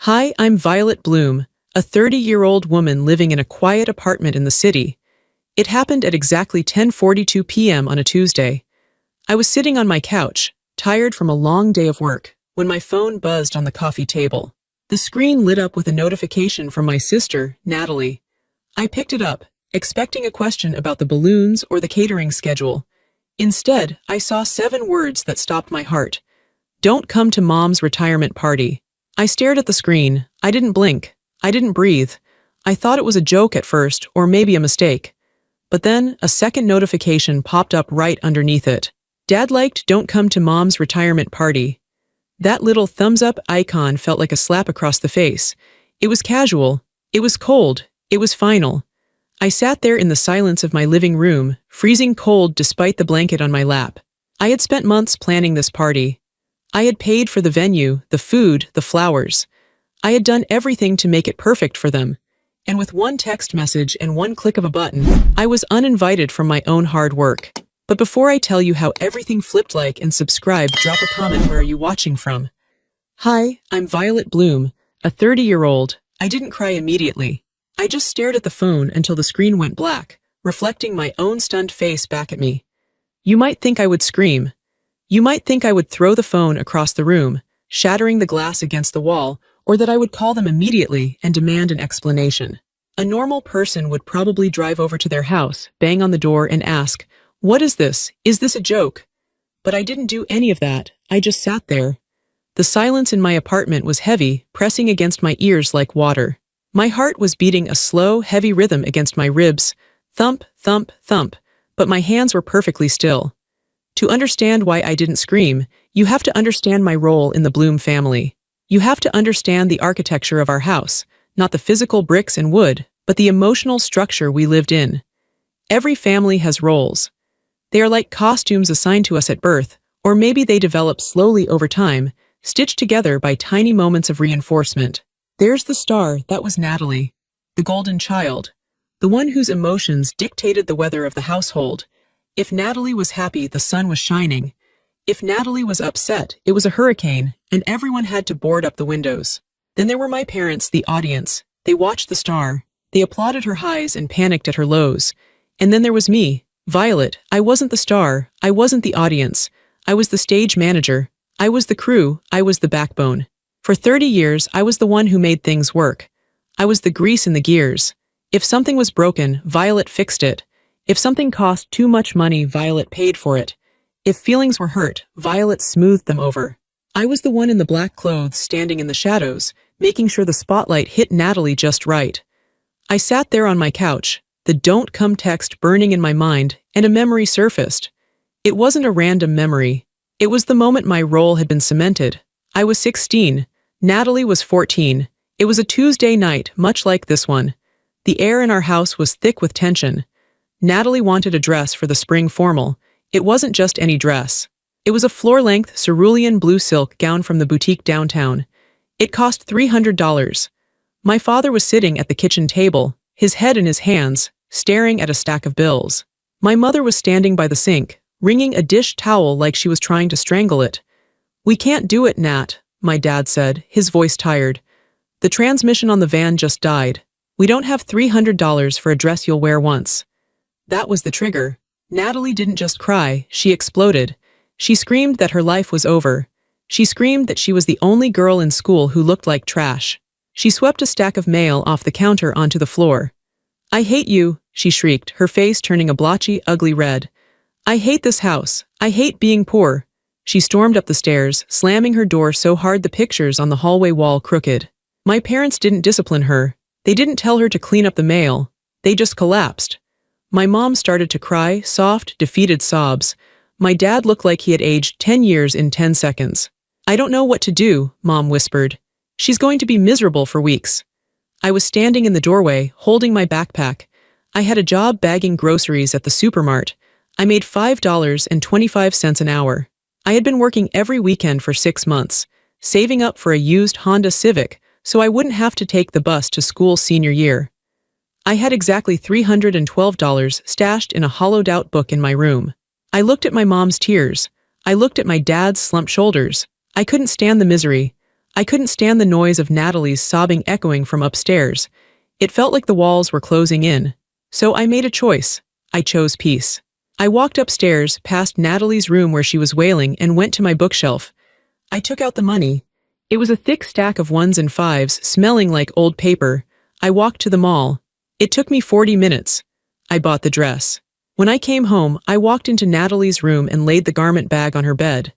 Hi, I'm Violet Bloom, a 30-year-old woman living in a quiet apartment in the city. It happened at exactly 10:42 p.m. on a Tuesday. I was sitting on my couch, tired from a long day of work, when my phone buzzed on the coffee table. The screen lit up with a notification from my sister, Natalie. I picked it up, expecting a question about the balloons or the catering schedule. Instead, I saw 7 words that stopped my heart. Don't come to Mom's retirement party. I stared at the screen. I didn't blink. I didn't breathe. I thought it was a joke at first, or maybe a mistake. But then, a second notification popped up right underneath it. Dad liked "Don't come to Mom's retirement party." That little thumbs-up icon felt like a slap across the face. It was casual. It was cold. It was final. I sat there in the silence of my living room, freezing cold despite the blanket on my lap. I had spent months planning this party. I had paid for the venue, the food, the flowers. I had done everything to make it perfect for them. And with one text message and one click of a button, I was uninvited from my own hard work. But before I tell you how everything flipped, like and subscribe, drop a comment. Where are you watching from? Hi, I'm Violet Bloom, a 30-year-old. I didn't cry immediately. I just stared at the phone until the screen went black, reflecting my own stunned face back at me. You might think I would scream. You might think I would throw the phone across the room, shattering the glass against the wall, or that I would call them immediately and demand an explanation. A normal person would probably drive over to their house, bang on the door, and ask, "What is this? Is this a joke?" But I didn't do any of that. I just sat there. The silence in my apartment was heavy, pressing against my ears like water. My heart was beating a slow, heavy rhythm against my ribs, thump, thump, thump, but my hands were perfectly still. To understand why I didn't scream, you have to understand my role in the Bloom family. You have to understand the architecture of our house, not the physical bricks and wood, but the emotional structure we lived in. Every family has roles. They are like costumes assigned to us at birth, or maybe they develop slowly over time, stitched together by tiny moments of reinforcement. There's the star, that was Natalie, the golden child, the one whose emotions dictated the weather of the household. If Natalie was happy, the sun was shining. If Natalie was upset, it was a hurricane, and everyone had to board up the windows. Then there were my parents, the audience. They watched the star. They applauded her highs and panicked at her lows. And then there was me, Violet. I wasn't the star. I wasn't the audience. I was the stage manager. I was the crew. I was the backbone. For 30 years, I was the one who made things work. I was the grease in the gears. If something was broken, Violet fixed it. If something cost too much money, Violet paid for it. If feelings were hurt, Violet smoothed them over. I was the one in the black clothes standing in the shadows, making sure the spotlight hit Natalie just right. I sat there on my couch, the "don't come" text burning in my mind, and a memory surfaced. It wasn't a random memory. It was the moment my role had been cemented. I was 16. Natalie was 14. It was a Tuesday night, much like this one. The air in our house was thick with tension. Natalie wanted a dress for the spring formal. It wasn't just any dress. It was a floor-length cerulean blue silk gown from the boutique downtown. It cost $300. My father was sitting at the kitchen table, his head in his hands, staring at a stack of bills. My mother was standing by the sink, wringing a dish towel like she was trying to strangle it. "We can't do it, Nat," my dad said, his voice tired. "The transmission on the van just died. We don't have $300 for a dress you'll wear once." That was the trigger. Natalie didn't just cry, she exploded. She screamed that her life was over. She screamed that she was the only girl in school who looked like trash. She swept a stack of mail off the counter onto the floor. "I hate you," she shrieked, her face turning a blotchy, ugly red. "I hate this house. I hate being poor." She stormed up the stairs, slamming her door so hard the pictures on the hallway wall crooked. My parents didn't discipline her. They didn't tell her to clean up the mail. They just collapsed. My mom started to cry, soft, defeated sobs. My dad looked like he had aged 10 years in 10 seconds. "I don't know what to do," Mom whispered. "She's going to be miserable for weeks." I was standing in the doorway, holding my backpack. I had a job bagging groceries at the supermart. I made $5.25 an hour. I had been working every weekend for 6 months, saving up for a used Honda Civic so I wouldn't have to take the bus to school senior year. I had exactly $312 stashed in a hollowed-out book in my room. I looked at my mom's tears. I looked at my dad's slumped shoulders. I couldn't stand the misery. I couldn't stand the noise of Natalie's sobbing echoing from upstairs. It felt like the walls were closing in. So I made a choice. I chose peace. I walked upstairs, past Natalie's room where she was wailing, and went to my bookshelf. I took out the money. It was a thick stack of ones and fives, smelling like old paper. I walked to the mall. It took me 40 minutes. I bought the dress. When I came home, I walked into Natalie's room and laid the garment bag on her bed.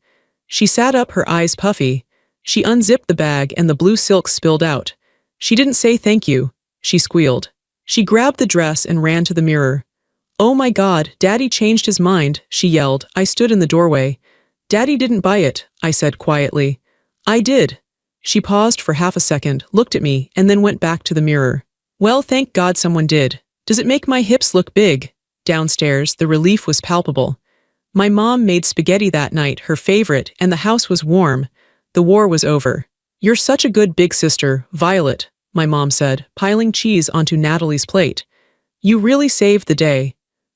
She sat up, her eyes puffy. She unzipped the bag and the blue silk spilled out. She didn't say thank you. She squealed. She grabbed the dress and ran to the mirror. "Oh my God, Daddy changed his mind," she yelled. I stood in the doorway. "Daddy didn't buy it," I said quietly. "I did." She paused for half a second, looked at me, and then went back to the mirror. "Well, thank God someone did. Does it make my hips look big?" Downstairs, the relief was palpable. My mom made spaghetti that night, her favorite, and the house was warm. The war was over. "You're such a good big sister, Violet," my mom said, piling cheese onto Natalie's plate. "You really saved the day."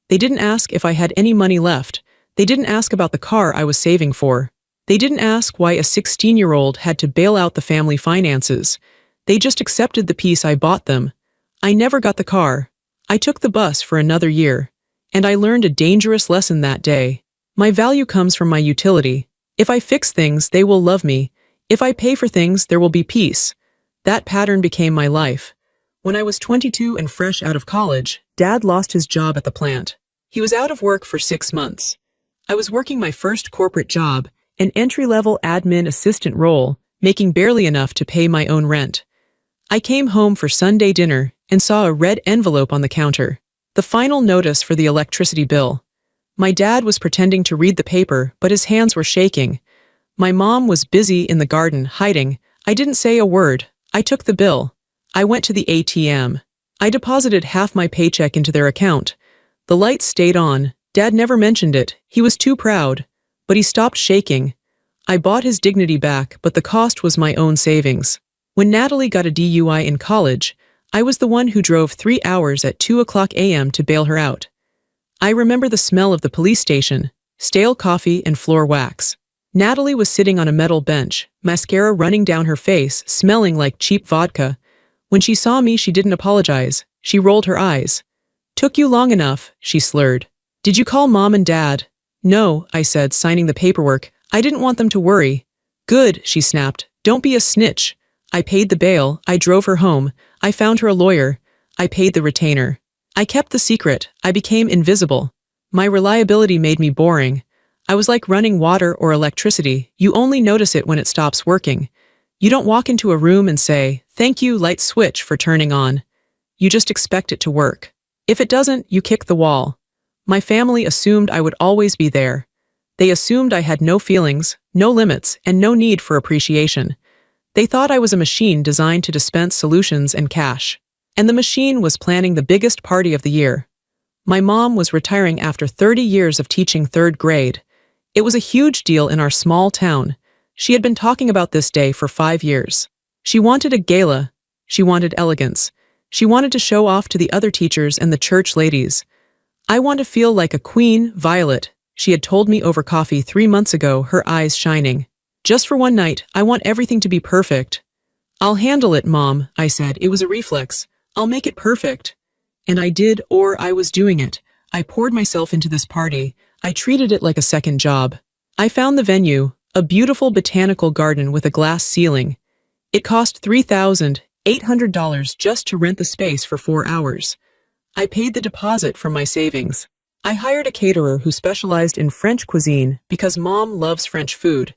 They didn't ask if I had any money left. They didn't ask about the car I was saving for. They didn't ask why a 16-year-old had to bail out the family finances. They just accepted the peace I bought them. I never got the car. I took the bus for another year. And I learned a dangerous lesson that day. My value comes from my utility. If I fix things, they will love me. If I pay for things, there will be peace. That pattern became my life. When I was 22 and fresh out of college, Dad lost his job at the plant. He was out of work for 6 months. I was working my first corporate job, an entry-level admin assistant role, making barely enough to pay my own rent. I came home for Sunday dinner and saw a red envelope on the counter. The final notice for the electricity bill. My dad was pretending to read the paper, but his hands were shaking. My mom was busy in the garden, hiding. I didn't say a word. I took the bill. I went to the ATM. I deposited half my paycheck into their account. The lights stayed on. Dad never mentioned it. He was too proud. But he stopped shaking. I bought his dignity back, but the cost was my own savings. When Natalie got a DUI in college, I was the one who drove 3 hours at 2:00 a.m. to bail her out. I remember the smell of the police station, stale coffee and floor wax. Natalie was sitting on a metal bench, mascara running down her face, smelling like cheap vodka. When she saw me, she didn't apologize. She rolled her eyes. "Took you long enough," she slurred. "Did you call Mom and Dad?" "No," I said, signing the paperwork. "I didn't want them to worry." "Good," she snapped. "Don't be a snitch." I paid the bail. I drove her home. I found her a lawyer. I paid the retainer. I kept the secret. I became invisible. My reliability made me boring. I was like running water or electricity. You only notice it when it stops working. You don't walk into a room and say, "Thank you, light switch," for turning on. You just expect it to work. If it doesn't, you kick the wall. My family assumed I would always be there. They assumed I had no feelings, no limits, and no need for appreciation. They thought I was a machine designed to dispense solutions and cash. And the machine was planning the biggest party of the year. My mom was retiring after 30 years of teaching 3rd grade. It was a huge deal in our small town. She had been talking about this day for 5 years. She wanted a gala. She wanted elegance. She wanted to show off to the other teachers and the church ladies. "I want to feel like a queen, Violet," she had told me over coffee 3 months ago, her eyes shining. "Just for one night, I want everything to be perfect." "I'll handle it, Mom," I said. It was a reflex. "I'll make it perfect." And I did, or I was doing it. I poured myself into this party. I treated it like a second job. I found the venue, a beautiful botanical garden with a glass ceiling. It cost $3,800 just to rent the space for 4 hours. I paid the deposit from my savings. I hired a caterer who specialized in French cuisine because Mom loves French food.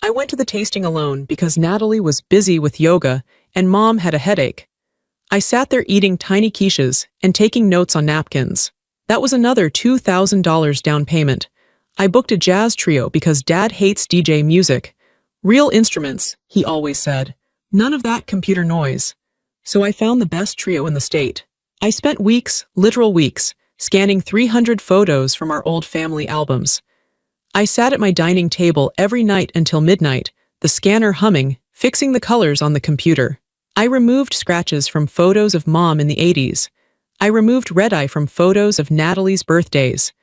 I went to the tasting alone because Natalie was busy with yoga and Mom had a headache. I sat there eating tiny quiches and taking notes on napkins. That was another $2,000 down payment. I booked a jazz trio because Dad hates DJ music. "Real instruments," he always said. "None of that computer noise." So I found the best trio in the state. I spent weeks, literal weeks, scanning 300 photos from our old family albums. I sat at my dining table every night until midnight, the scanner humming, fixing the colors on the computer. I removed scratches from photos of Mom in the 80s. I removed red-eye from photos of Natalie's birthdays.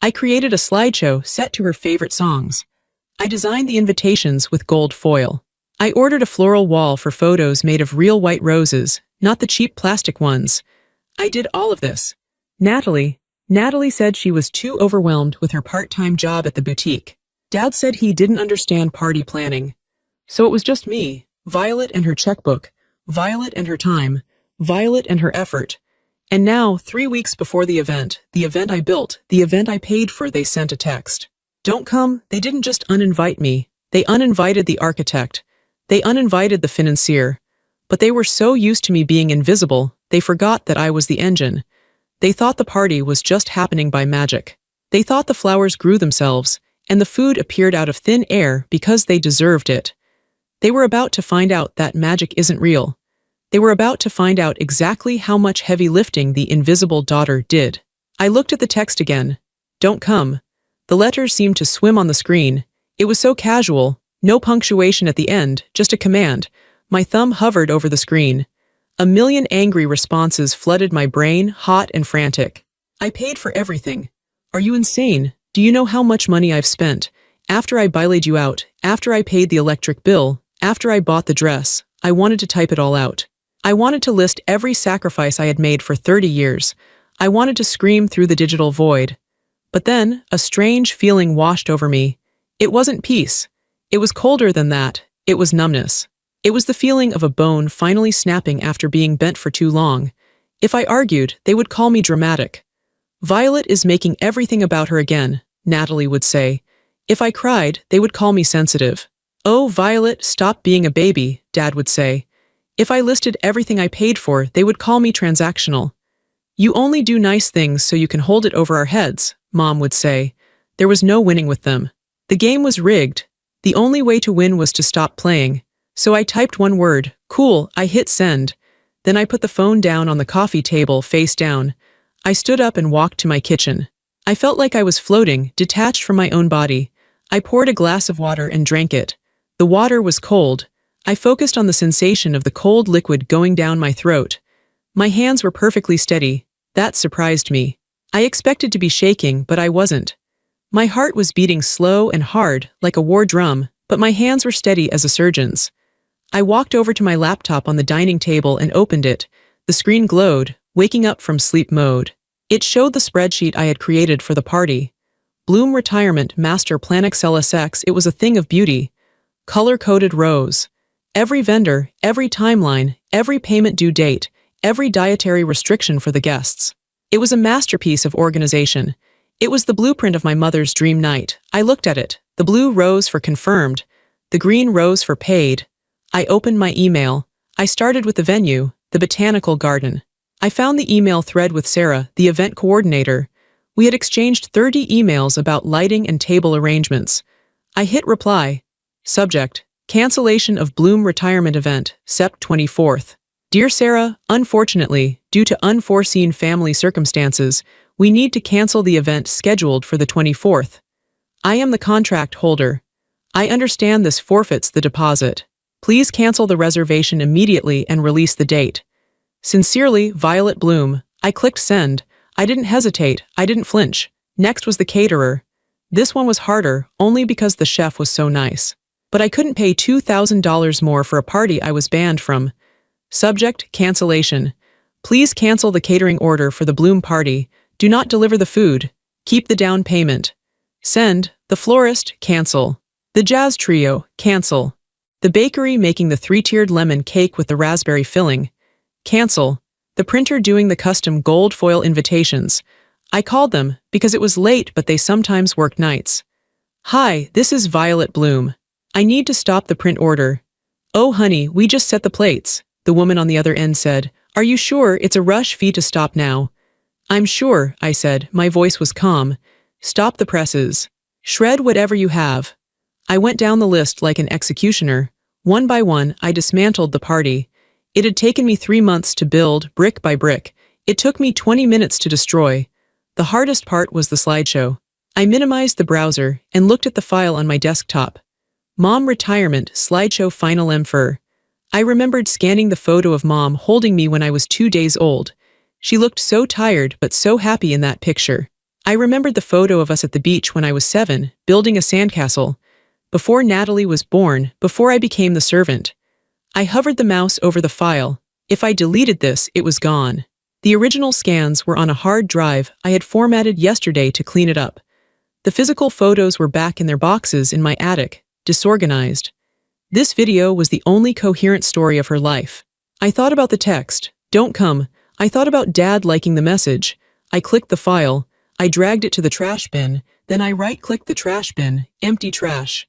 I created a slideshow set to her favorite songs. I designed the invitations with gold foil. I ordered a floral wall for photos made of real white roses, not the cheap plastic ones. I did all of this. Natalie said she was too overwhelmed with her part-time job at the boutique. Dad said he didn't understand party planning. So it was just me, Violet and her checkbook, Violet and her time, Violet and her effort. And now, 3 weeks before the event I built, the event I paid for, they sent a text. Don't come. They didn't just uninvite me. They uninvited the architect. They uninvited the financier. But they were so used to me being invisible, they forgot that I was the engine. They thought the party was just happening by magic. They thought the flowers grew themselves, and the food appeared out of thin air because they deserved it. They were about to find out that magic isn't real. They were about to find out exactly how much heavy lifting the invisible daughter did. I looked at the text again. Don't come. The letters seemed to swim on the screen. It was so casual, no punctuation at the end, just a command. My thumb hovered over the screen. A million angry responses flooded my brain, hot and frantic. I paid for everything. Are you insane? Do you know how much money I've spent? After I bileed you out, after I paid the electric bill, after I bought the dress, I wanted to type it all out. I wanted to list every sacrifice I had made for 30 years. I wanted to scream through the digital void. But then, a strange feeling washed over me. It wasn't peace. It was colder than that. It was numbness. It was the feeling of a bone finally snapping after being bent for too long. If I argued, they would call me dramatic. Violet is making everything about her again, Natalie would say. If I cried, they would call me sensitive. Oh, Violet, stop being a baby, Dad would say. If I listed everything I paid for, they would call me transactional. You only do nice things so you can hold it over our heads, Mom would say. There was no winning with them. The game was rigged. The only way to win was to stop playing. So I typed one word, cool, I hit send. Then I put the phone down on the coffee table, face down. I stood up and walked to my kitchen. I felt like I was floating, detached from my own body. I poured a glass of water and drank it. The water was cold. I focused on the sensation of the cold liquid going down my throat. My hands were perfectly steady. That surprised me. I expected to be shaking, but I wasn't. My heart was beating slow and hard, like a war drum, but my hands were steady as a surgeon's. I walked over to my laptop on the dining table and opened it. The screen glowed, waking up from sleep mode. It showed the spreadsheet I had created for the party. Bloom Retirement Master Plan XLSX. It was a thing of beauty. Color-coded rows. Every vendor, every timeline, every payment due date, every dietary restriction for the guests. It was a masterpiece of organization. It was the blueprint of my mother's dream night. I looked at it. The blue rose for confirmed. The green rose for paid. I opened my email. I started with the venue, the Botanical Garden. I found the email thread with Sarah, the event coordinator. We had exchanged 30 emails about lighting and table arrangements. I hit reply. Subject: Cancellation of Bloom Retirement Event, Sept. 24th. Dear Sarah, unfortunately, due to unforeseen family circumstances, we need to cancel the event scheduled for the 24th. I am the contract holder. I understand this forfeits the deposit. Please cancel the reservation immediately and release the date. Sincerely, Violet Bloom. I clicked send. I didn't hesitate. I didn't flinch. Next was the caterer. This one was harder, only because the chef was so nice. But I couldn't pay $2,000 more for a party I was banned from. Subject: Cancellation. Please cancel the catering order for the Bloom party. Do not deliver the food. Keep the down payment. Send. The florist, cancel. The jazz trio, cancel. The bakery making the 3-tiered lemon cake with the raspberry filling, cancel. The printer doing the custom gold foil invitations. I called them because it was late, but they sometimes work nights. Hi, this is Violet Bloom. I need to stop the print order. Oh honey, we just set the plates, the woman on the other end said. Are you sure it's a rush fee to stop now? I'm sure, I said. My voice was calm. Stop the presses. Shred whatever you have. I went down the list like an executioner. One by one, I dismantled the party. It had taken me 3 months to build, brick by brick. It took me 20 minutes to destroy. The hardest part was the slideshow. I minimized the browser and looked at the file on my desktop. Mom Retirement Slideshow Final M4. I remembered scanning the photo of Mom holding me when I was 2 days old. She looked so tired but so happy in that picture. I remembered the photo of us at the beach when I was 7, building a sandcastle. Before Natalie was born, before I became the servant. I hovered the mouse over the file. If I deleted this, it was gone. The original scans were on a hard drive I had formatted yesterday to clean it up. The physical photos were back in their boxes in my attic, disorganized. This video was the only coherent story of her life. I thought about the text, "Don't come." I thought about Dad liking the message. I clicked the file. I dragged it to the trash bin. Then I right-clicked the trash bin, empty trash.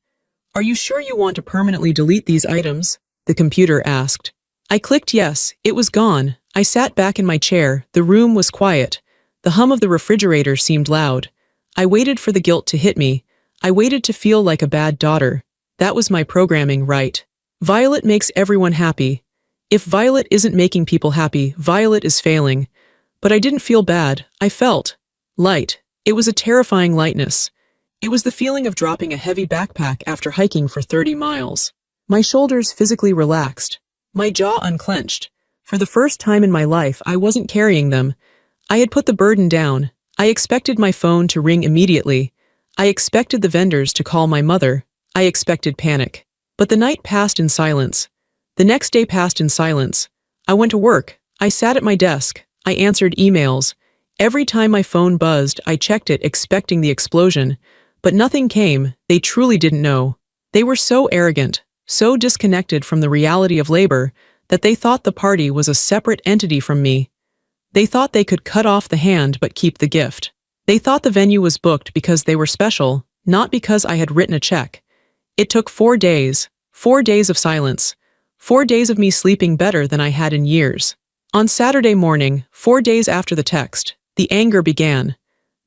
"Are you sure you want to permanently delete these items?" the computer asked. I clicked yes. It was gone. I sat back in my chair. The room was quiet. The hum of the refrigerator seemed loud. I waited for the guilt to hit me. I waited to feel like a bad daughter. That was my programming, right? Violet makes everyone happy. If Violet isn't making people happy, Violet is failing. But I didn't feel bad. I felt light. It was a terrifying lightness. It was the feeling of dropping a heavy backpack after hiking for 30 miles. My shoulders physically relaxed. My jaw unclenched. For the first time in my life, I wasn't carrying them. I had put the burden down. I expected my phone to ring immediately. I expected the vendors to call my mother. I expected panic. But the night passed in silence. The next day passed in silence. I went to work. I sat at my desk. I answered emails. Every time my phone buzzed, I checked it, expecting the explosion. But nothing came. They truly didn't know. They were so arrogant, so disconnected from the reality of labor, that they thought the party was a separate entity from me. They thought they could cut off the hand but keep the gift. They thought the venue was booked because they were special, not because I had written a check. It took 4 days. 4 days of silence. 4 days of me sleeping better than I had in years. On Saturday morning, 4 days after the text, the anger began.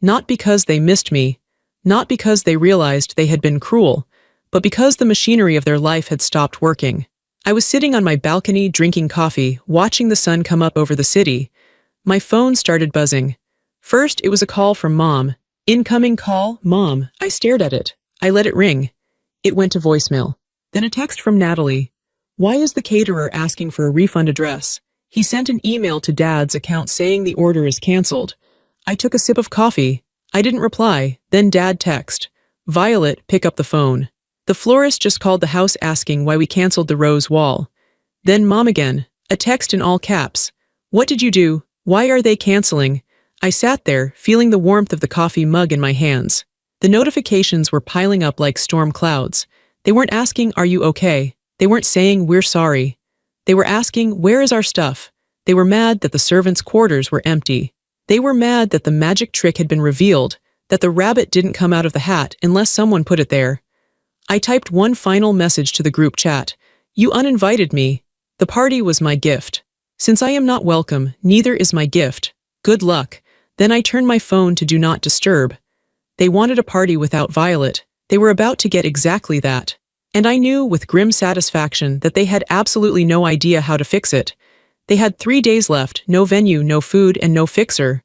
Not because they missed me, not because they realized they had been cruel, but because the machinery of their life had stopped working. I was sitting on my balcony drinking coffee, watching the sun come up over the city. My phone started buzzing. First, it was a call from Mom. Incoming call, Mom. I stared at it. I let it ring. It went to voicemail. Then a text from Natalie. Why is the caterer asking for a refund address? He sent an email to Dad's account saying the order is canceled. I took a sip of coffee. I didn't reply. Then Dad text. Violet, pick up the phone. The florist just called the house asking why we canceled the rose wall. Then Mom again. A text in all caps. What did you do? Why are they canceling? I sat there, feeling the warmth of the coffee mug in my hands. The notifications were piling up like storm clouds. They weren't asking, are you okay? They weren't saying, we're sorry. They were asking, where is our stuff? They were mad that the servants' quarters were empty. They were mad that the magic trick had been revealed, that the rabbit didn't come out of the hat unless someone put it there. I typed one final message to the group chat. You uninvited me. The party was my gift. Since I am not welcome, neither is my gift. Good luck. Then I turned my phone to Do Not Disturb. They wanted a party without Violet. They were about to get exactly that. And I knew with grim satisfaction that they had absolutely no idea how to fix it. They had 3 days left, no venue, no food, and no fixer.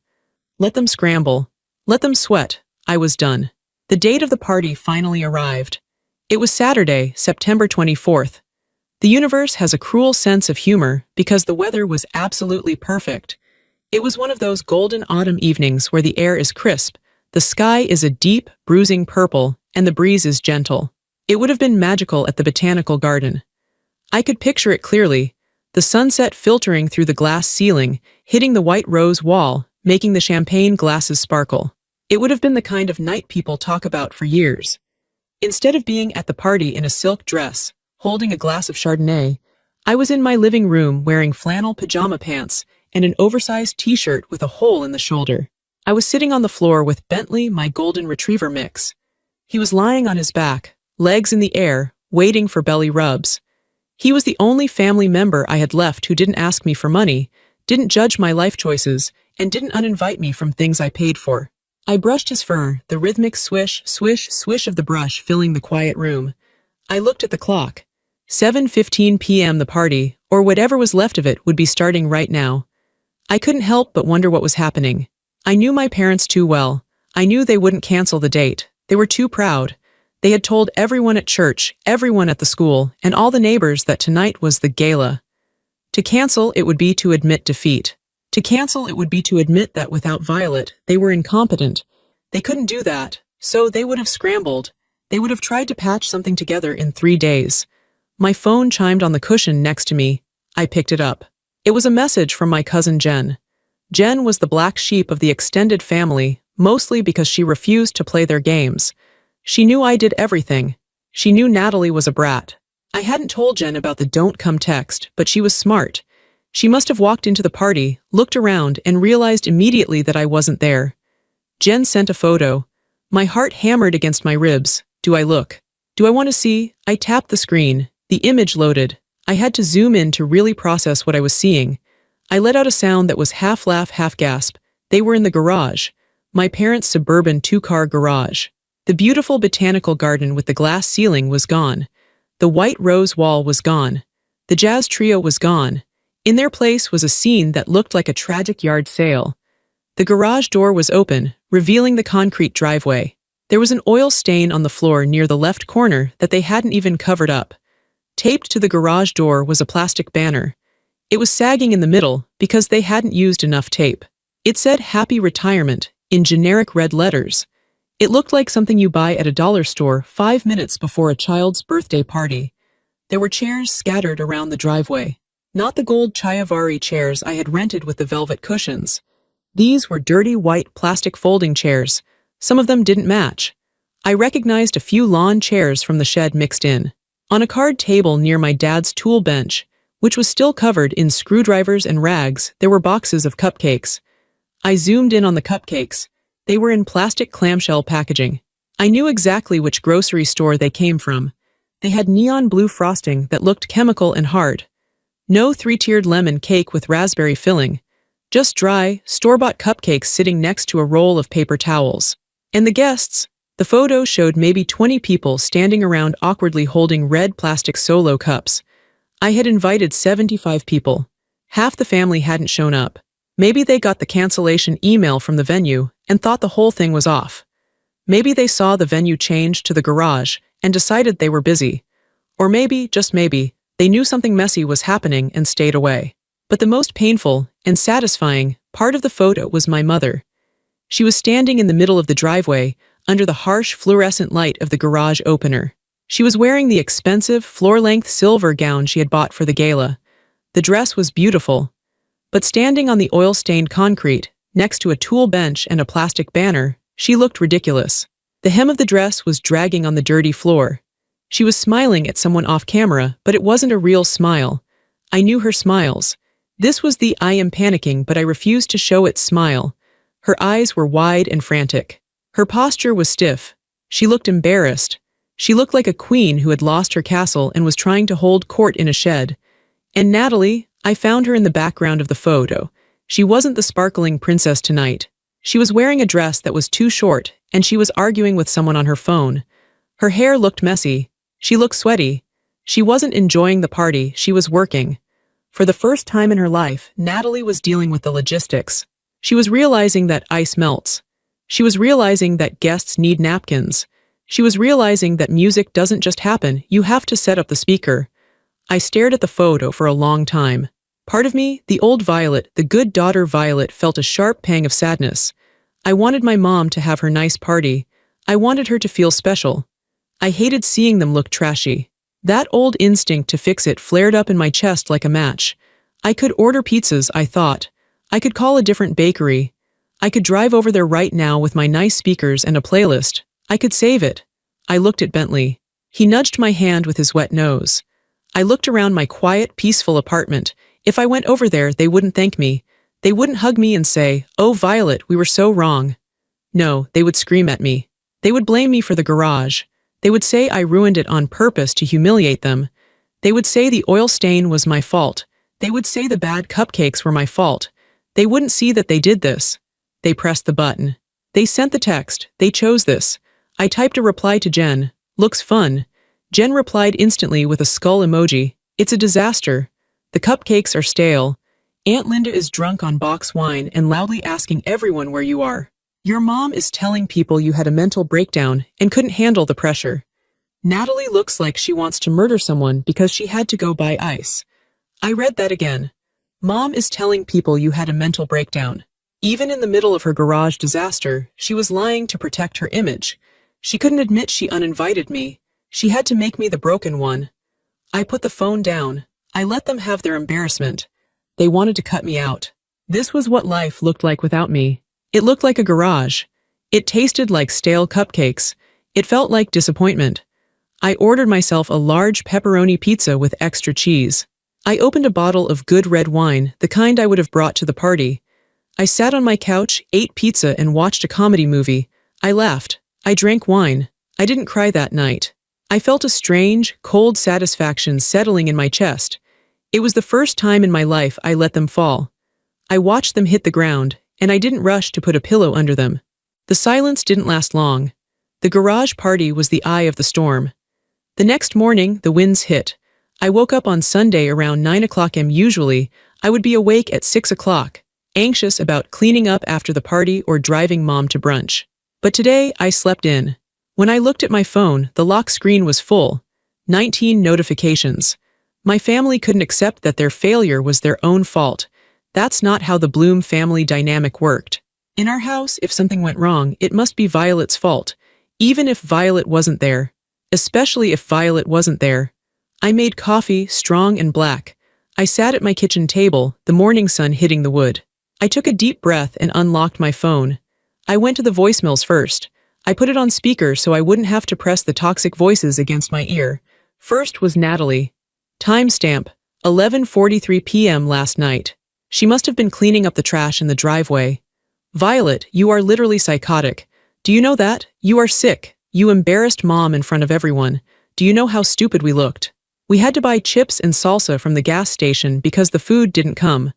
Let them scramble. Let them sweat. I was done. The date of the party finally arrived. It was Saturday, September 24th. The universe has a cruel sense of humor because the weather was absolutely perfect. It was one of those golden autumn evenings where the air is crisp, the sky is a deep, bruising purple, and the breeze is gentle. It would have been magical at the Botanical Garden. I could picture it clearly, the sunset filtering through the glass ceiling, hitting the white rose wall, making the champagne glasses sparkle. It would have been the kind of night people talk about for years. Instead of being at the party in a silk dress, holding a glass of Chardonnay, I was in my living room wearing flannel pajama pants and an oversized t-shirt with a hole in the shoulder. I was sitting on the floor with Bentley, my golden retriever mix. He was lying on his back, legs in the air, waiting for belly rubs. He was the only family member I had left who didn't ask me for money, didn't judge my life choices, and didn't uninvite me from things I paid for. I brushed his fur, the rhythmic swish, swish, swish of the brush filling the quiet room. I looked at the clock. 7:15 p.m. The party, or whatever was left of it, would be starting right now. I couldn't help but wonder what was happening. I knew my parents too well. I knew they wouldn't cancel the date. They were too proud. They had told everyone at church, everyone at the school, and all the neighbors that tonight was the gala. To cancel, it would be to admit defeat. To cancel, it would be to admit that without Violet, they were incompetent. They couldn't do that, so they would have scrambled. They would have tried to patch something together in 3 days. My phone chimed on the cushion next to me. I picked it up. It was a message from my cousin Jen. Jen was the black sheep of the extended family, mostly because she refused to play their games. She knew I did everything. She knew Natalie was a brat. I hadn't told Jen about the "don't come" text, but she was smart. She must have walked into the party, looked around, and realized immediately that I wasn't there. Jen sent a photo. My heart hammered against my ribs. Do I look? Do I want to see? I tapped the screen. The image loaded. I had to zoom in to really process what I was seeing. I let out a sound that was half laugh, half gasp. They were in the garage. My parents' suburban 2-car garage. The beautiful botanical garden with the glass ceiling was gone. The white rose wall was gone. The jazz trio was gone. In their place was a scene that looked like a tragic yard sale. The garage door was open, revealing the concrete driveway. There was an oil stain on the floor near the left corner that they hadn't even covered up. Taped to the garage door was a plastic banner. It was sagging in the middle because they hadn't used enough tape. It said "Happy Retirement" in generic red letters. It looked like something you buy at a dollar store 5 minutes before a child's birthday party. There were chairs scattered around the driveway. Not the gold Chiavari chairs I had rented with the velvet cushions. These were dirty white plastic folding chairs. Some of them didn't match. I recognized a few lawn chairs from the shed mixed in. On a card table near my dad's tool bench, which was still covered in screwdrivers and rags, there were boxes of cupcakes. I zoomed in on the cupcakes. They were in plastic clamshell packaging. I knew exactly which grocery store they came from. They had neon blue frosting that looked chemical and hard. No 3-tiered lemon cake with raspberry filling. Just dry, store-bought cupcakes sitting next to a roll of paper towels. And the guests? The photo showed maybe 20 people standing around awkwardly holding red plastic Solo cups. I had invited 75 people. Half the family hadn't shown up. Maybe they got the cancellation email from the venue and thought the whole thing was off. Maybe they saw the venue change to the garage and decided they were busy. Or maybe, just maybe, they knew something messy was happening and stayed away. But the most painful and satisfying part of the photo was my mother. She was standing in the middle of the driveway under the harsh fluorescent light of the garage opener. She was wearing the expensive, floor-length silver gown she had bought for the gala. The dress was beautiful. But standing on the oil-stained concrete, next to a tool bench and a plastic banner, she looked ridiculous. The hem of the dress was dragging on the dirty floor. She was smiling at someone off camera, but it wasn't a real smile. I knew her smiles. This was the "I am panicking but I refuse to show it" smile. Her eyes were wide and frantic. Her posture was stiff. She looked embarrassed. She looked like a queen who had lost her castle and was trying to hold court in a shed. And Natalie, I found her in the background of the photo. She wasn't the sparkling princess tonight. She was wearing a dress that was too short, and she was arguing with someone on her phone. Her hair looked messy. She looked sweaty. She wasn't enjoying the party, she was working. For the first time in her life, Natalie was dealing with the logistics. She was realizing that ice melts. She was realizing that guests need napkins. She was realizing that music doesn't just happen, you have to set up the speaker. I stared at the photo for a long time. Part of me, the old Violet, the good daughter Violet, felt a sharp pang of sadness. I wanted my mom to have her nice party. I wanted her to feel special. I hated seeing them look trashy. That old instinct to fix it flared up in my chest like a match. I could order pizzas, I thought. I could call a different bakery. I could drive over there right now with my nice speakers and a playlist. I could save it. I looked at Bentley. He nudged my hand with his wet nose. I looked around my quiet, peaceful apartment. If I went over there, they wouldn't thank me. They wouldn't hug me and say, "Oh, Violet, we were so wrong." No, they would scream at me. They would blame me for the garage. They would say I ruined it on purpose to humiliate them. They would say the oil stain was my fault. They would say the bad cupcakes were my fault. They wouldn't see that they did this. They pressed the button. They sent the text. They chose this. I typed a reply to Jen. "Looks fun." Jen replied instantly with a skull emoji. "It's a disaster. The cupcakes are stale. Aunt Linda is drunk on box wine and loudly asking everyone where you are. Your mom is telling people you had a mental breakdown and couldn't handle the pressure. Natalie looks like she wants to murder someone because she had to go buy ice." I read that again. Mom is telling people you had a mental breakdown. Even in the middle of her garage disaster, she was lying to protect her image. She couldn't admit she uninvited me. She had to make me the broken one. I put the phone down. I let them have their embarrassment. They wanted to cut me out. This was what life looked like without me. It looked like a garage. It tasted like stale cupcakes. It felt like disappointment. I ordered myself a large pepperoni pizza with extra cheese. I opened a bottle of good red wine, the kind I would have brought to the party. I sat on my couch, ate pizza, and watched a comedy movie. I laughed. I drank wine. I didn't cry that night. I felt a strange, cold satisfaction settling in my chest. It was the first time in my life I let them fall. I watched them hit the ground, and I didn't rush to put a pillow under them. The silence didn't last long. The garage party was the eye of the storm. The next morning, the winds hit. I woke up on Sunday around 9 o'clock am. Usually, I would be awake at 6 o'clock, anxious about cleaning up after the party or driving mom to brunch. But today, I slept in. When I looked at my phone, the lock screen was full. 19 notifications. My family couldn't accept that their failure was their own fault. That's not how the Bloom family dynamic worked. In our house, if something went wrong, it must be Violet's fault, even if Violet wasn't there. Especially if Violet wasn't there. I made coffee, strong and black. I sat at my kitchen table, the morning sun hitting the wood. I took a deep breath and unlocked my phone. I went to the voicemails first. I put it on speaker so I wouldn't have to press the toxic voices against my ear. First was Natalie. Timestamp, 11:43 p.m. last night. She must have been cleaning up the trash in the driveway. Violet, you are literally psychotic. Do you know that? You are sick. You embarrassed mom in front of everyone. Do you know how stupid we looked? We had to buy chips and salsa from the gas station because the food didn't come.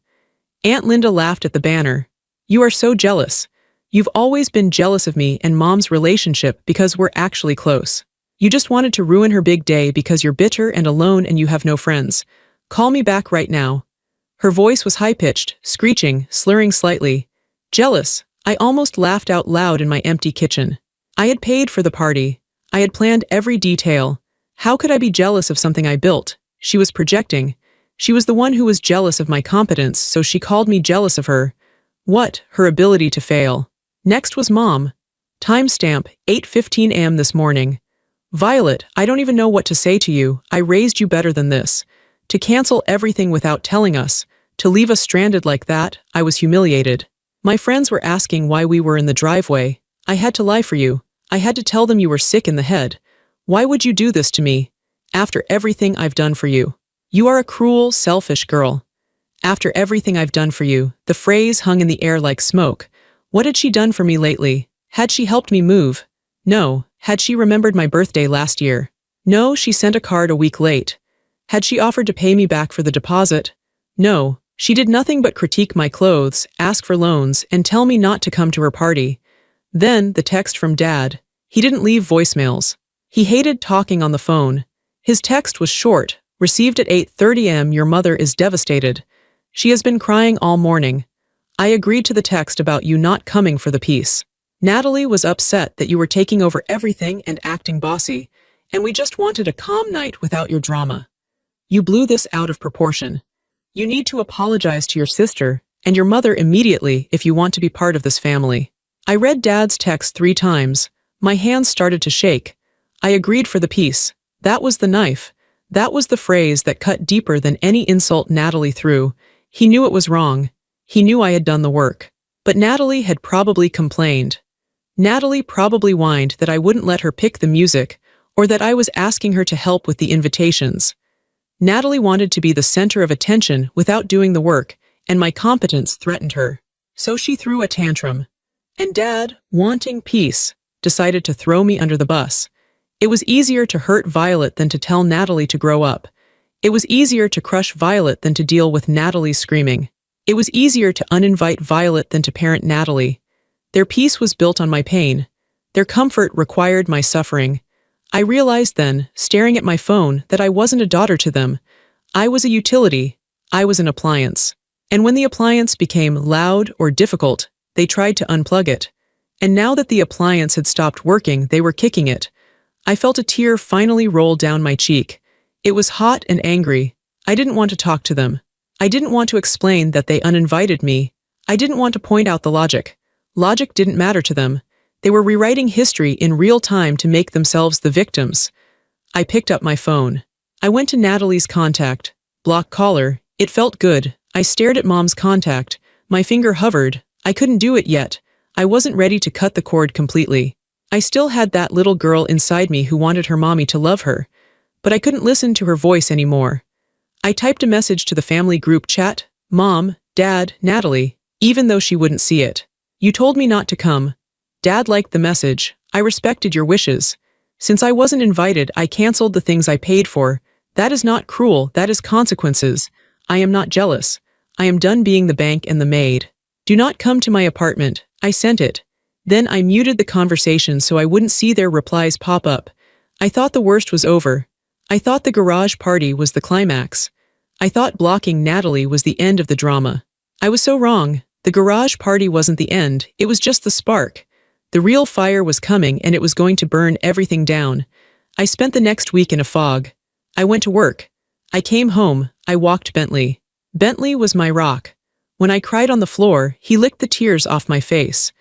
Aunt Linda laughed at the banner. You are so jealous. You've always been jealous of me and mom's relationship because we're actually close. You just wanted to ruin her big day because you're bitter and alone and you have no friends. Call me back right now. Her voice was high-pitched, screeching, slurring slightly. Jealous. I almost laughed out loud in my empty kitchen. I had paid for the party. I had planned every detail. How could I be jealous of something I built? She was projecting. She was the one who was jealous of my competence, so she called me jealous of her. What? Her ability to fail. Next was mom. Timestamp, 8:15 am this morning. Violet, I don't even know what to say to you. I raised you better than this. To cancel everything without telling us, to leave us stranded like that, I was humiliated. My friends were asking why we were in the driveway. I had to lie for you. I had to tell them you were sick in the head. Why would you do this to me? After everything I've done for you. You are a cruel, selfish girl. After everything I've done for you, the phrase hung in the air like smoke. What had she done for me lately? Had she helped me move? No. Had she remembered my birthday last year? No, she sent a card a week late. Had she offered to pay me back for the deposit? No. She did nothing but critique my clothes, ask for loans, and tell me not to come to her party. Then, the text from Dad. He didn't leave voicemails. He hated talking on the phone. His text was short, received at 8:30 am. Your mother is devastated. She has been crying all morning. I agreed to the text about you not coming for the piece. Natalie was upset that you were taking over everything and acting bossy, and we just wanted a calm night without your drama. You blew this out of proportion. You need to apologize to your sister and your mother immediately if you want to be part of this family. I read Dad's text 3 times. My hands started to shake. I agreed for the piece. That was the knife. That was the phrase that cut deeper than any insult Natalie threw. He knew it was wrong. He knew I had done the work. But Natalie had probably complained. Natalie probably whined that I wouldn't let her pick the music, or that I was asking her to help with the invitations. Natalie wanted to be the center of attention without doing the work, and my competence threatened her. So she threw a tantrum. And Dad, wanting peace, decided to throw me under the bus. It was easier to hurt Violet than to tell Natalie to grow up. It was easier to crush Violet than to deal with Natalie's screaming. It was easier to uninvite Violet than to parent Natalie. Their peace was built on my pain. Their comfort required my suffering. I realized then, staring at my phone, that I wasn't a daughter to them. I was a utility. I was an appliance. And when the appliance became loud or difficult, they tried to unplug it. And now that the appliance had stopped working, they were kicking it. I felt a tear finally roll down my cheek. It was hot and angry. I didn't want to talk to them. I didn't want to explain that they uninvited me. I didn't want to point out the logic. Logic didn't matter to them. They were rewriting history in real time to make themselves the victims. I picked up my phone. I went to Natalie's contact. Block caller. It felt good. I stared at Mom's contact. My finger hovered. I couldn't do it yet. I wasn't ready to cut the cord completely. I still had that little girl inside me who wanted her mommy to love her. But I couldn't listen to her voice anymore. I typed a message to the family group chat. Mom, Dad, Natalie, even though she wouldn't see it. You told me not to come. Dad liked the message. I respected your wishes. Since I wasn't invited, I canceled the things I paid for. That is not cruel, that is consequences. I am not jealous. I am done being the bank and the maid. Do not come to my apartment. I sent it. Then I muted the conversation so I wouldn't see their replies pop up. I thought the worst was over. I thought the garage party was the climax. I thought blocking Natalie was the end of the drama. I was so wrong. The garage party wasn't the end, it was just the spark. The real fire was coming and it was going to burn everything down. I spent the next week in a fog. I went to work. I came home. I walked Bentley. Bentley was my rock. When I cried on the floor, he licked the tears off my face.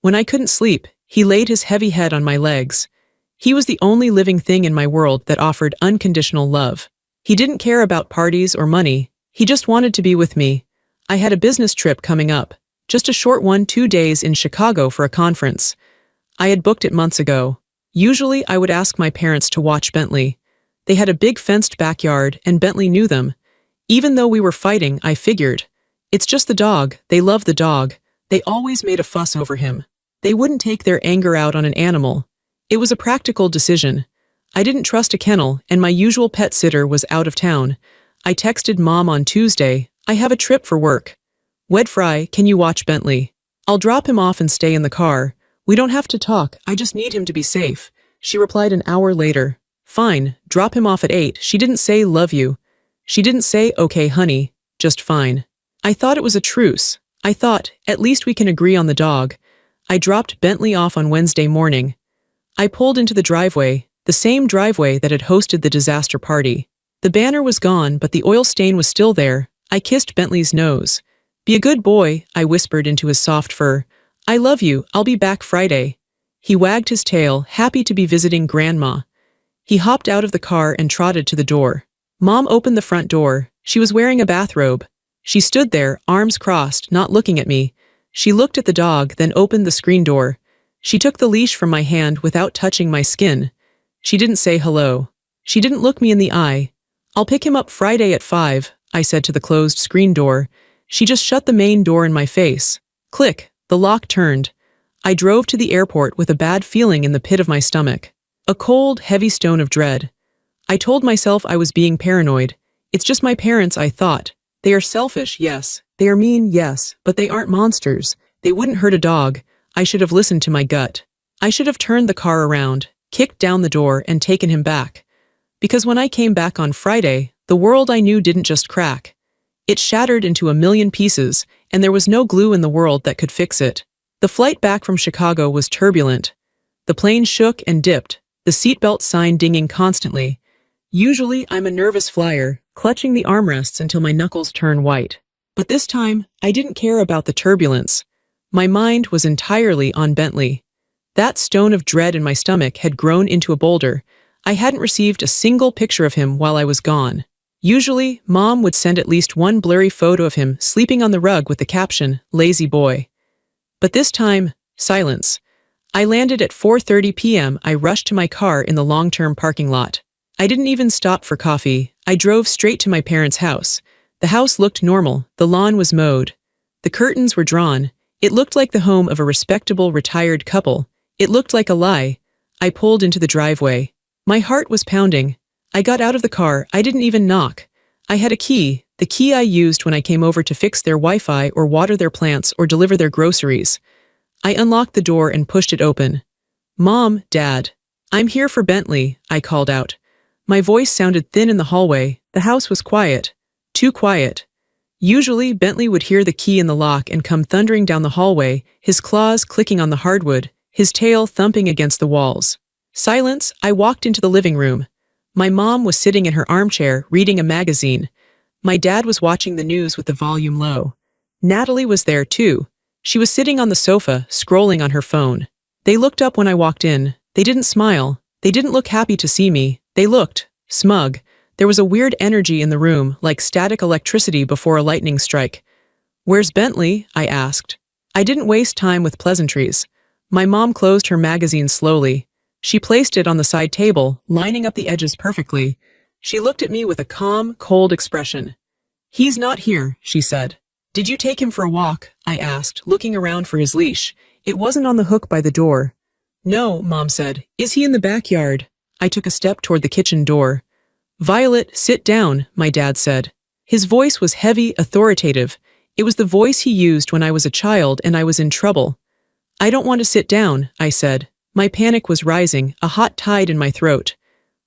When I couldn't sleep, he laid his heavy head on my legs. He was the only living thing in my world that offered unconditional love. He didn't care about parties or money. He just wanted to be with me. I had a business trip coming up. Just a short one, 2 days in Chicago for a conference. I had booked it months ago. Usually I would ask my parents to watch Bentley. They had a big fenced backyard and Bentley knew them. Even though we were fighting, I figured, it's just the dog, they love the dog. They always made a fuss over him. They wouldn't take their anger out on an animal. It was a practical decision. I didn't trust a kennel and my usual pet sitter was out of town. I texted Mom on Tuesday, I have a trip for work. Wedfry, can you watch Bentley? I'll drop him off and stay in the car. We don't have to talk, I just need him to be safe. She replied an hour later. Fine, drop him off at 8. She didn't say love you. She didn't say okay honey, just fine. I thought it was a truce. I thought, at least we can agree on the dog. I dropped Bentley off on Wednesday morning. I pulled into the driveway, the same driveway that had hosted the disaster party. The banner was gone, but the oil stain was still there. I kissed Bentley's nose. Be a good boy, I whispered into his soft fur. I love you, I'll be back Friday. He wagged his tail, happy to be visiting Grandma. He hopped out of the car and trotted to the door. Mom opened the front door. She was wearing a bathrobe. She stood there, arms crossed, not looking at me. She looked at the dog, then opened the screen door. She took the leash from my hand without touching my skin. She didn't say hello. She didn't look me in the eye. I'll pick him up Friday at 5, I said to the closed screen door. She just shut the main door in my face. Click, the lock turned. I drove to the airport with a bad feeling in the pit of my stomach. A cold, heavy stone of dread. I told myself I was being paranoid. It's just my parents, I thought. They are selfish, yes. They are mean, yes, but they aren't monsters. They wouldn't hurt a dog. I should have listened to my gut. I should have turned the car around, kicked down the door, and taken him back. Because when I came back on Friday, the world I knew didn't just crack. It shattered into a million pieces, and there was no glue in the world that could fix it. The flight back from Chicago was turbulent. The plane shook and dipped, the seatbelt sign dinging constantly. Usually, I'm a nervous flyer, clutching the armrests until my knuckles turn white. But this time, I didn't care about the turbulence. My mind was entirely on Bentley. That stone of dread in my stomach had grown into a boulder. I hadn't received a single picture of him while I was gone. Usually, Mom would send at least one blurry photo of him sleeping on the rug with the caption, "Lazy boy." But this time, silence. I landed at 4:30 p.m. I rushed to my car in the long-term parking lot. I didn't even stop for coffee. I drove straight to my parents' house. The house looked normal. The lawn was mowed. The curtains were drawn. It looked like the home of a respectable retired couple. It looked like a lie. I pulled into the driveway. My heart was pounding. I got out of the car. I didn't even knock. I had a key, the key I used when I came over to fix their Wi-Fi or water their plants or deliver their groceries. I unlocked the door and pushed it open. Mom, Dad. I'm here for Bentley, I called out. My voice sounded thin in the hallway. The house was quiet. Too quiet. Usually, Bentley would hear the key in the lock and come thundering down the hallway, his claws clicking on the hardwood, his tail thumping against the walls. Silence. I walked into the living room. My mom was sitting in her armchair, reading a magazine. My dad was watching the news with the volume low. Natalie was there, too. She was sitting on the sofa, scrolling on her phone. They looked up when I walked in. They didn't smile. They didn't look happy to see me. They looked smug. There was a weird energy in the room, like static electricity before a lightning strike. "Where's Bentley?" I asked. I didn't waste time with pleasantries. My mom closed her magazine slowly. She placed it on the side table, lining up the edges perfectly. She looked at me with a calm, cold expression. "He's not here," she said. "Did you take him for a walk?" I asked, looking around for his leash. It wasn't on the hook by the door. "No," Mom said. "Is he in the backyard?" I took a step toward the kitchen door. "Violet, sit down," my dad said. His voice was heavy, authoritative. It was the voice he used when I was a child and I was in trouble. "I don't want to sit down," I said. My panic was rising, a hot tide in my throat.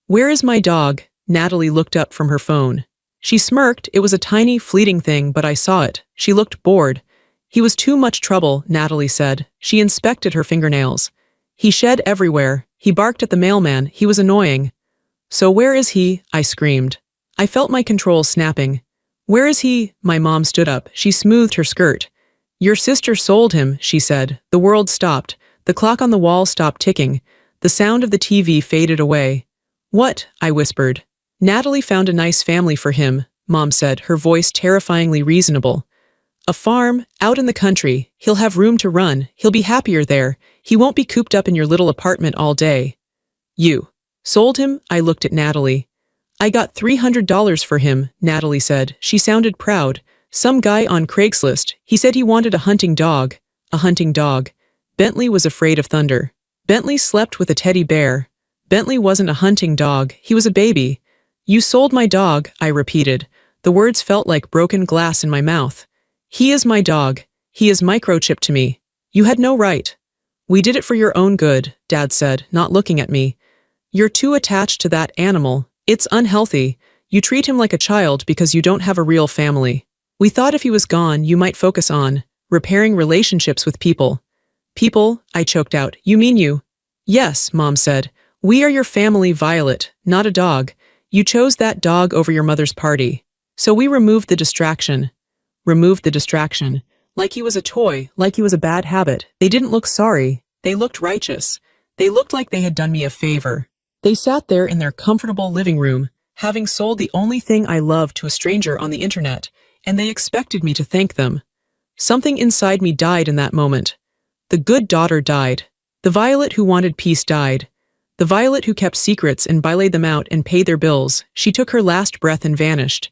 "Where is my dog?" Natalie looked up from her phone. She smirked. It was a tiny, fleeting thing, but I saw it. She looked bored. "He was too much trouble," Natalie said. She inspected her fingernails. "He shed everywhere. He barked at the mailman. He was annoying." "So where is he?" I screamed. I felt my controls snapping. "Where is he?" My mom stood up. She smoothed her skirt. "Your sister sold him," she said. The world stopped. The clock on the wall stopped ticking. The sound of the TV faded away. "What?" I whispered. "Natalie found a nice family for him," Mom said, her voice terrifyingly reasonable. "A farm, out in the country. He'll have room to run. He'll be happier there. He won't be cooped up in your little apartment all day." "You sold him?" I looked at Natalie. "I got $300 for him," Natalie said. She sounded proud. "Some guy on Craigslist. He said he wanted a hunting dog." A hunting dog. Bentley was afraid of thunder. Bentley slept with a teddy bear. Bentley wasn't a hunting dog. He was a baby. "You sold my dog," I repeated. The words felt like broken glass in my mouth. "He is my dog. He is microchipped to me. You had no right." "We did it for your own good," Dad said, not looking at me. "You're too attached to that animal. It's unhealthy. You treat him like a child because you don't have a real family. We thought if he was gone, you might focus on repairing relationships with people." "People?" I choked out. "You mean you?" "Yes," Mom said. "We are your family, Violet, not a dog. You chose that dog over your mother's party. So we removed the distraction." Removed the distraction. Like he was a toy, like he was a bad habit. They didn't look sorry. They looked righteous. They looked like they had done me a favor. They sat there in their comfortable living room, having sold the only thing I loved to a stranger on the internet, and they expected me to thank them. Something inside me died in that moment. The good daughter died. The Violet who wanted peace died. The Violet who kept secrets and bailaid them out and paid their bills. She took her last breath and vanished.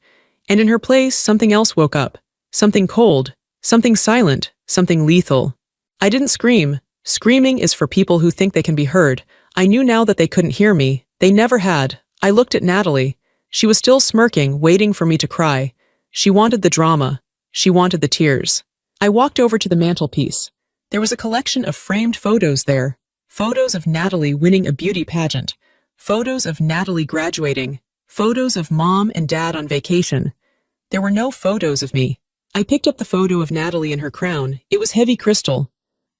And in her place, something else woke up. Something cold. Something silent. Something lethal. I didn't scream. Screaming is for people who think they can be heard. I knew now that they couldn't hear me. They never had. I looked at Natalie. She was still smirking, waiting for me to cry. She wanted the drama. She wanted the tears. I walked over to the mantelpiece. There was a collection of framed photos there. Photos of Natalie winning a beauty pageant. Photos of Natalie graduating. Photos of Mom and Dad on vacation. There were no photos of me. I picked up the photo of Natalie in her crown. It was heavy crystal.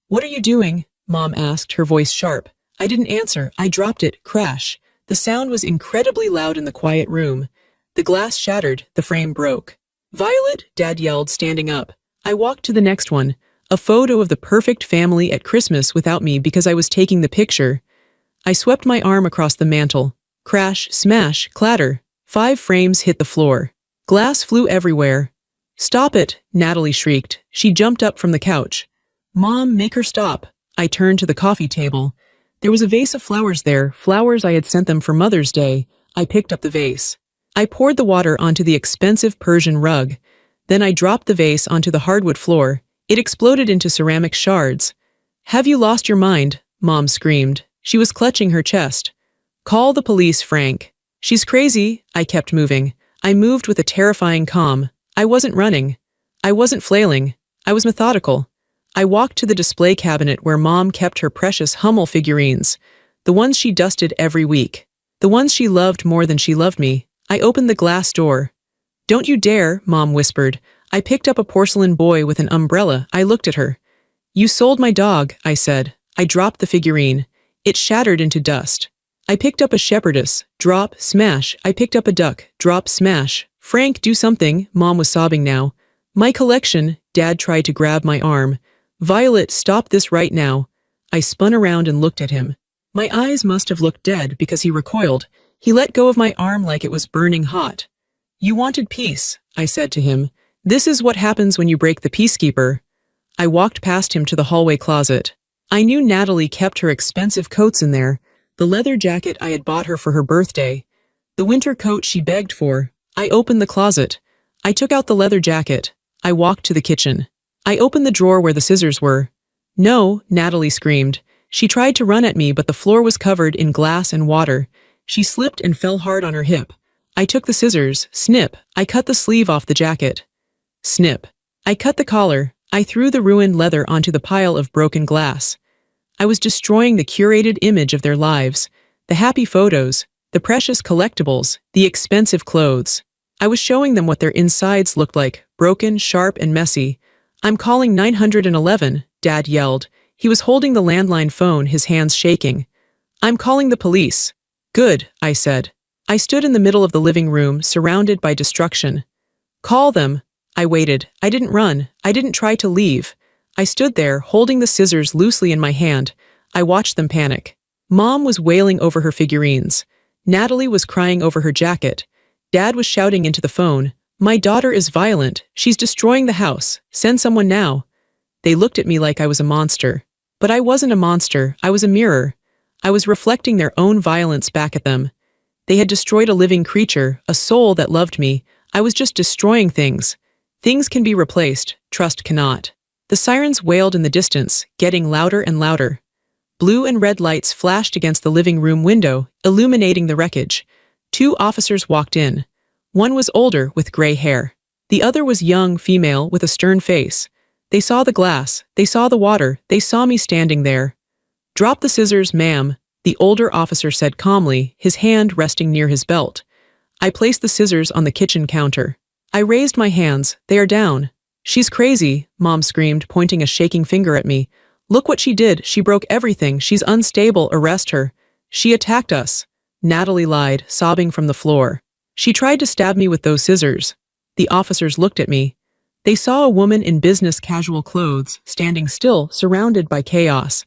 "What are you doing?" Mom asked, her voice sharp. I didn't answer. I dropped it. Crash. The sound was incredibly loud in the quiet room. The glass shattered. The frame broke. "Violet," Dad yelled, standing up. I walked to the next one. A photo of the perfect family at Christmas without me because I was taking the picture. I swept my arm across the mantel. Crash, smash, clatter. 5 frames hit the floor. Glass flew everywhere. "Stop it," Natalie shrieked. She jumped up from the couch. "Mom, make her stop." I turned to the coffee table. There was a vase of flowers there, flowers I had sent them for Mother's Day. I picked up the vase. I poured the water onto the expensive Persian rug. Then I dropped the vase onto the hardwood floor. It exploded into ceramic shards. "Have you lost your mind?" Mom screamed. She was clutching her chest. "Call the police, Frank." "She's crazy." I kept moving. I moved with a terrifying calm. I wasn't running. I wasn't flailing. I was methodical. I walked to the display cabinet where Mom kept her precious Hummel figurines, the ones she dusted every week, the ones she loved more than she loved me. I opened the glass door. "Don't you dare," Mom whispered. I picked up a porcelain boy with an umbrella. I looked at her. "You sold my dog," I said. I dropped the figurine. It shattered into dust. I picked up a shepherdess. Drop, smash. I picked up a duck. Drop, smash. "Frank, do something." Mom was sobbing now. "My collection." Dad tried to grab my arm. "Violet, stop this right now." I spun around and looked at him. My eyes must have looked dead because he recoiled. He let go of my arm like it was burning hot. You wanted peace, I said to him. This is what happens when you break the peacekeeper. I walked past him to the hallway closet. I knew Natalie kept her expensive coats in there, the leather jacket I had bought her for her birthday, the winter coat she begged for. I opened the closet. I took out the leather jacket. I walked to the kitchen. I opened the drawer where the scissors were. No, Natalie screamed. She tried to run at me, but the floor was covered in glass and water. She slipped and fell hard on her hip. I took the scissors. Snip. I cut the sleeve off the jacket. Snip. I cut the collar. I threw the ruined leather onto the pile of broken glass. I was destroying the curated image of their lives, the happy photos, the precious collectibles, the expensive clothes. I was showing them what their insides looked like, broken, sharp, and messy. I'm calling 911, Dad yelled. He was holding the landline phone, his hands shaking. I'm calling the police. Good, I said. I stood in the middle of the living room, surrounded by destruction. Call them. I waited. I didn't run. I didn't try to leave. I stood there, holding the scissors loosely in my hand. I watched them panic. Mom was wailing over her figurines. Natalie was crying over her jacket. Dad was shouting into the phone, My daughter is violent. She's destroying the house. Send someone now. They looked at me like I was a monster. But I wasn't a monster. I was a mirror. I was reflecting their own violence back at them. They had destroyed a living creature, a soul that loved me. I was just destroying things. Things can be replaced, trust cannot. The sirens wailed in the distance, getting louder and louder. Blue and red lights flashed against the living room window, illuminating the wreckage. 2 officers walked in. One was older, with gray hair. The other was young, female, with a stern face. They saw the glass, they saw the water, they saw me standing there. Drop the scissors, ma'am, the older officer said calmly, his hand resting near his belt. I placed the scissors on the kitchen counter. I raised my hands. They are down. She's crazy, Mom screamed, pointing a shaking finger at me. Look what she did. She broke everything. She's unstable. Arrest her. She attacked us. Natalie lied, sobbing from the floor. She tried to stab me with those scissors. The officers looked at me. They saw a woman in business casual clothes, standing still, surrounded by chaos.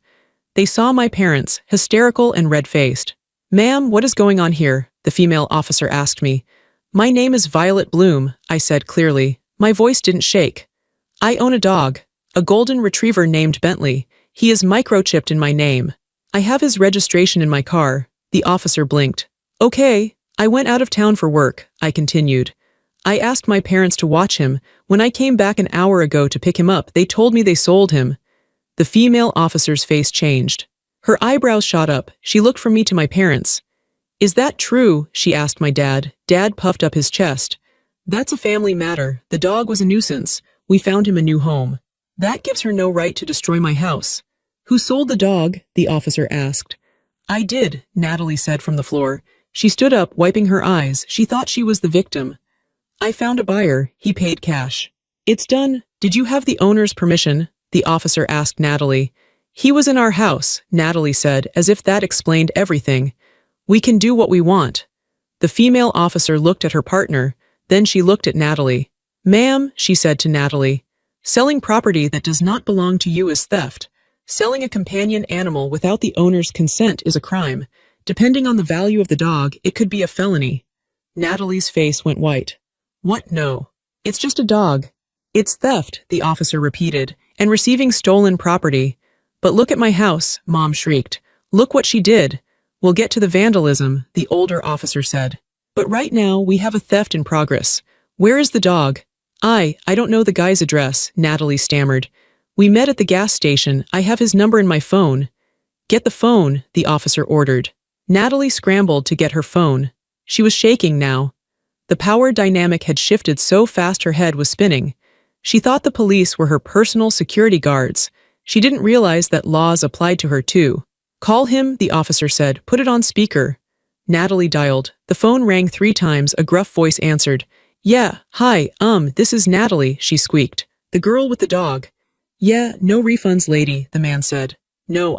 They saw my parents, hysterical and red-faced. Ma'am, what is going on here? The female officer asked me. My name is Violet Bloom, I said clearly. My voice didn't shake. I own a dog, a golden retriever named Bentley. He is microchipped in my name. I have his registration in my car. The officer blinked. Okay, I went out of town for work, I continued. I asked my parents to watch him. When I came back an hour ago to pick him up, they told me they sold him. The female officer's face changed. Her eyebrows shot up. She looked from me to my parents. Is that true? She asked my dad. Dad puffed up his chest. That's a family matter. The dog was a nuisance. We found him a new home. That gives her no right to destroy my house. Who sold the dog? The officer asked. I did, Natalie said from the floor. She stood up, wiping her eyes. She thought she was the victim. I found a buyer. He paid cash. It's done. Did you have the owner's permission? The officer asked Natalie. He was in our house, Natalie said, as if that explained everything. We can do what we want. The female officer looked at her partner. Then she looked at Natalie. Ma'am, she said to Natalie, selling property that does not belong to you is theft. Selling a companion animal without the owner's consent is a crime. Depending on the value of the dog, it could be a felony. Natalie's face went white. What? No. It's just a dog. It's theft, the officer repeated, and receiving stolen property. But look at my house, Mom shrieked. Look what she did. We'll get to the vandalism, the older officer said. But right now, we have a theft in progress. Where is the dog? I don't know the guy's address, Natalie stammered. We met at the gas station. I have his number in my phone. Get the phone, the officer ordered. Natalie scrambled to get her phone. She was shaking now. The power dynamic had shifted so fast her head was spinning. She thought the police were her personal security guards. She didn't realize that laws applied to her too. Call him, the officer said. Put it on speaker. Natalie dialed. The phone rang 3 times. A gruff voice answered. Yeah, hi, this is Natalie, she squeaked. The girl with the dog. Yeah, no refunds, lady, the man said. No,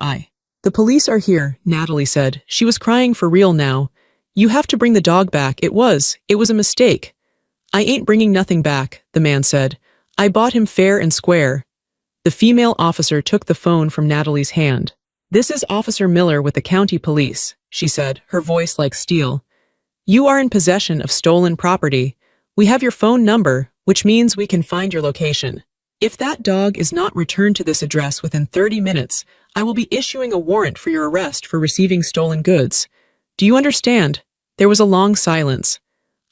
The police are here, Natalie said. She was crying for real now. You have to bring the dog back. It was a mistake. I ain't bringing nothing back, the man said. I bought him fair and square. The female officer took the phone from Natalie's hand. "This is Officer Miller with the county police," she said, her voice like steel. "You are in possession of stolen property. We have your phone number, which means we can find your location. If that dog is not returned to this address within 30 minutes, I will be issuing a warrant for your arrest for receiving stolen goods. Do you understand?" There was a long silence.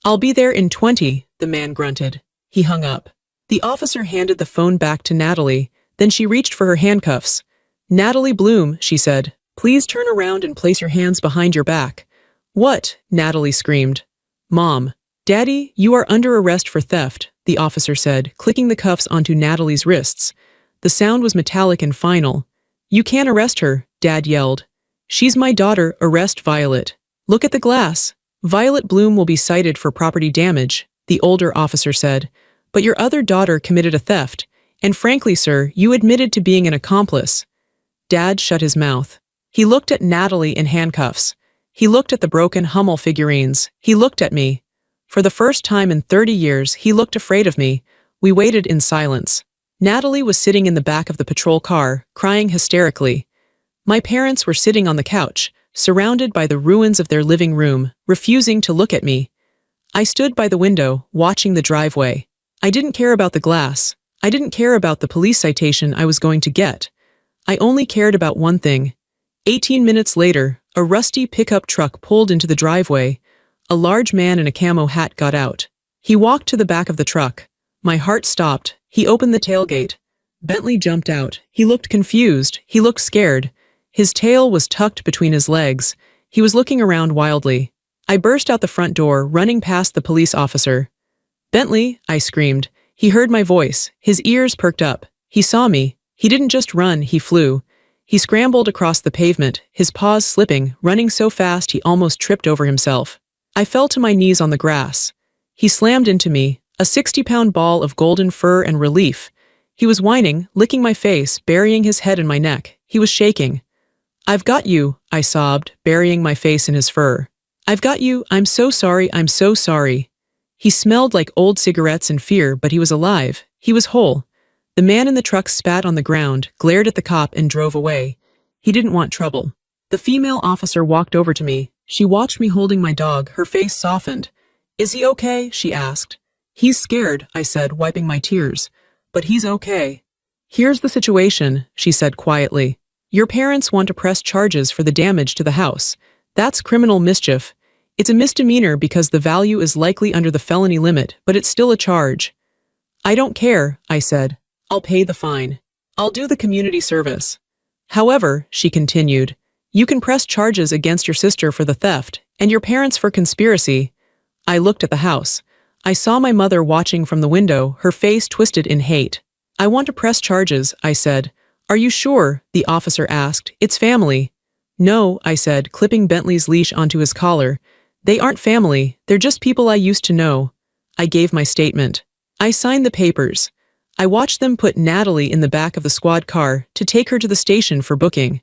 "I'll be there in 20, the man grunted. He hung up. The officer handed the phone back to Natalie, then she reached for her handcuffs. "Natalie Bloom," she said, "please turn around and place your hands behind your back." "What?" Natalie screamed. "Mom. Daddy, you are under arrest for theft," the officer said, clicking the cuffs onto Natalie's wrists. The sound was metallic and final. "You can't arrest her," Dad yelled. "She's my daughter, arrest Violet." "Look at the glass. Violet Bloom will be cited for property damage," the older officer said. "But your other daughter committed a theft, and frankly, sir, you admitted to being an accomplice." Dad shut his mouth. He looked at Natalie in handcuffs. He looked at the broken Hummel figurines. He looked at me. For the first time in 30 years, he looked afraid of me. We waited in silence. Natalie was sitting in the back of the patrol car, crying hysterically. My parents were sitting on the couch, surrounded by the ruins of their living room, refusing to look at me. I stood by the window, watching the driveway. I didn't care about the glass. I didn't care about the police citation I was going to get. I only cared about one thing. 18 minutes later, a rusty pickup truck pulled into the driveway. A large man in a camo hat got out. He walked to the back of the truck. My heart stopped. He opened the tailgate. Bentley jumped out. He looked confused. He looked scared. His tail was tucked between his legs. He was looking around wildly. I burst out the front door, running past the police officer. "Bentley," I screamed. He heard my voice. His ears perked up. He saw me. He didn't just run, he flew. He scrambled across the pavement, his paws slipping, running so fast he almost tripped over himself. I fell to my knees on the grass. He slammed into me, a 60-pound ball of golden fur and relief. He was whining, licking my face, burying his head in my neck. He was shaking. "I've got you," I sobbed, burying my face in his fur. "I've got you, I'm so sorry, I'm so sorry." He smelled like old cigarettes and fear, but he was alive. He was whole. The man in the truck spat on the ground, glared at the cop, and drove away. He didn't want trouble. The female officer walked over to me. She watched me holding my dog, her face softened. "Is he okay?" she asked. "He's scared," I said, wiping my tears. "But he's okay." "Here's the situation," she said quietly. "Your parents want to press charges for the damage to the house. That's criminal mischief. It's a misdemeanor because the value is likely under the felony limit, but it's still a charge." "I don't care," I said. "I'll pay the fine. I'll do the community service." "However," she continued, "you can press charges against your sister for the theft, and your parents for conspiracy." I looked at the house. I saw my mother watching from the window, her face twisted in hate. "I want to press charges," I said. "Are you sure?" the officer asked. "It's family." "No," I said, clipping Bentley's leash onto his collar. "They aren't family, they're just people I used to know." I gave my statement. I signed the papers. I watched them put Natalie in the back of the squad car to take her to the station for booking.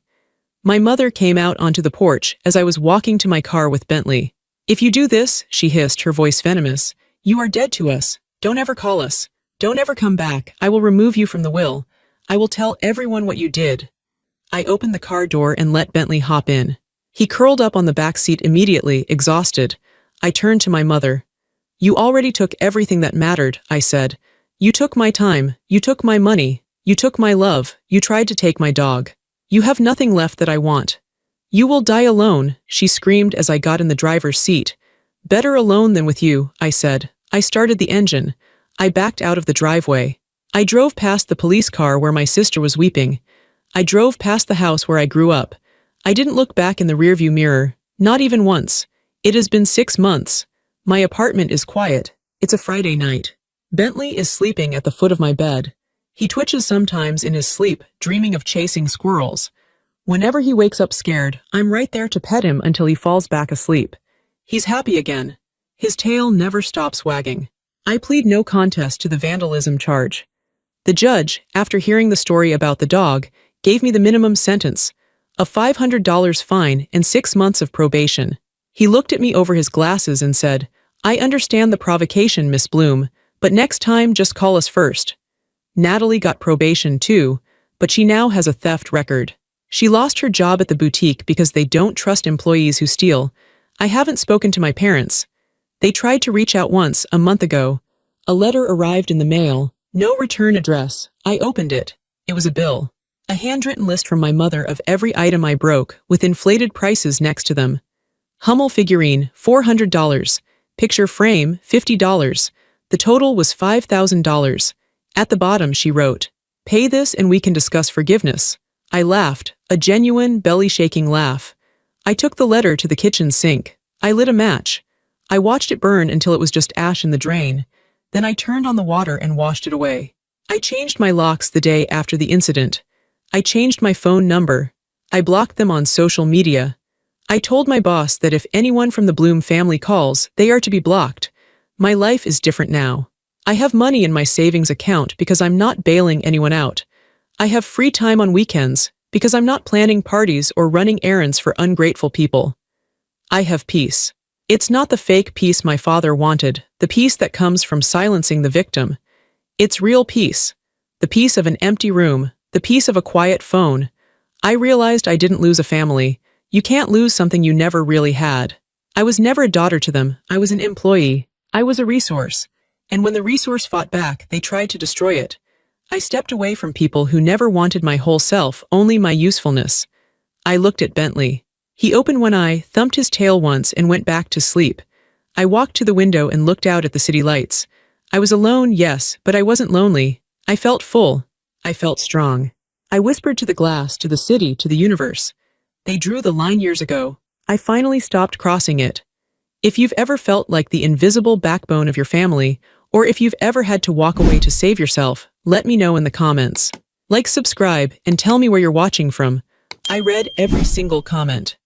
My mother came out onto the porch as I was walking to my car with Bentley. "If you do this," she hissed, her voice venomous, "you are dead to us. Don't ever call us. Don't ever come back. I will remove you from the will. I will tell everyone what you did." I opened the car door and let Bentley hop in. He curled up on the back seat immediately, exhausted. I turned to my mother. "You already took everything that mattered," I said. "You took my time, you took my money, you took my love, you tried to take my dog. You have nothing left that I want. You will die alone," she screamed as I got in the driver's seat. "Better alone than with you," I said. I started the engine. I backed out of the driveway. I drove past the police car where my sister was weeping. I drove past the house where I grew up. I didn't look back in the rearview mirror, not even once. It has been 6 months. My apartment is quiet. It's a Friday night. Bentley is sleeping at the foot of my bed. He twitches sometimes in his sleep, dreaming of chasing squirrels. Whenever he wakes up scared, I'm right there to pet him until he falls back asleep. He's happy again. His tail never stops wagging. I plead no contest to the vandalism charge. The judge, after hearing the story about the dog, gave me the minimum sentence, a $500 fine and 6 months of probation. He looked at me over his glasses and said, "I understand the provocation, Miss Bloom, but next time just call us first." Natalie got probation too, but she now has a theft record. She lost her job at the boutique because they don't trust employees who steal. I haven't spoken to my parents. They tried to reach out once, a month ago. A letter arrived in the mail. No return address. I opened it. It was a bill. A handwritten list from my mother of every item I broke, with inflated prices next to them. Hummel figurine, $400. Picture frame, $50. The total was $5,000. At the bottom she wrote, "Pay this and we can discuss forgiveness." I laughed, a genuine, belly-shaking laugh. I took the letter to the kitchen sink. I lit a match. I watched it burn until it was just ash in the drain. Then I turned on the water and washed it away. I changed my locks the day after the incident. I changed my phone number. I blocked them on social media. I told my boss that if anyone from the Bloom family calls, they are to be blocked. My life is different now. I have money in my savings account because I'm not bailing anyone out. I have free time on weekends because I'm not planning parties or running errands for ungrateful people. I have peace. It's not the fake peace my father wanted, the peace that comes from silencing the victim. It's real peace. The peace of an empty room, the peace of a quiet phone. I realized I didn't lose a family. You can't lose something you never really had. I was never a daughter to them. I was an employee. I was a resource. And when the resource fought back, they tried to destroy it. I stepped away from people who never wanted my whole self, only my usefulness. I looked at Bentley. He opened one eye, thumped his tail once, and went back to sleep. I walked to the window and looked out at the city lights. I was alone, yes, but I wasn't lonely. I felt full. I felt strong. I whispered to the glass, to the city, to the universe. They drew the line years ago. I finally stopped crossing it. If you've ever felt like the invisible backbone of your family, or if you've ever had to walk away to save yourself, let me know in the comments. Like, subscribe, and tell me where you're watching from. I read every single comment.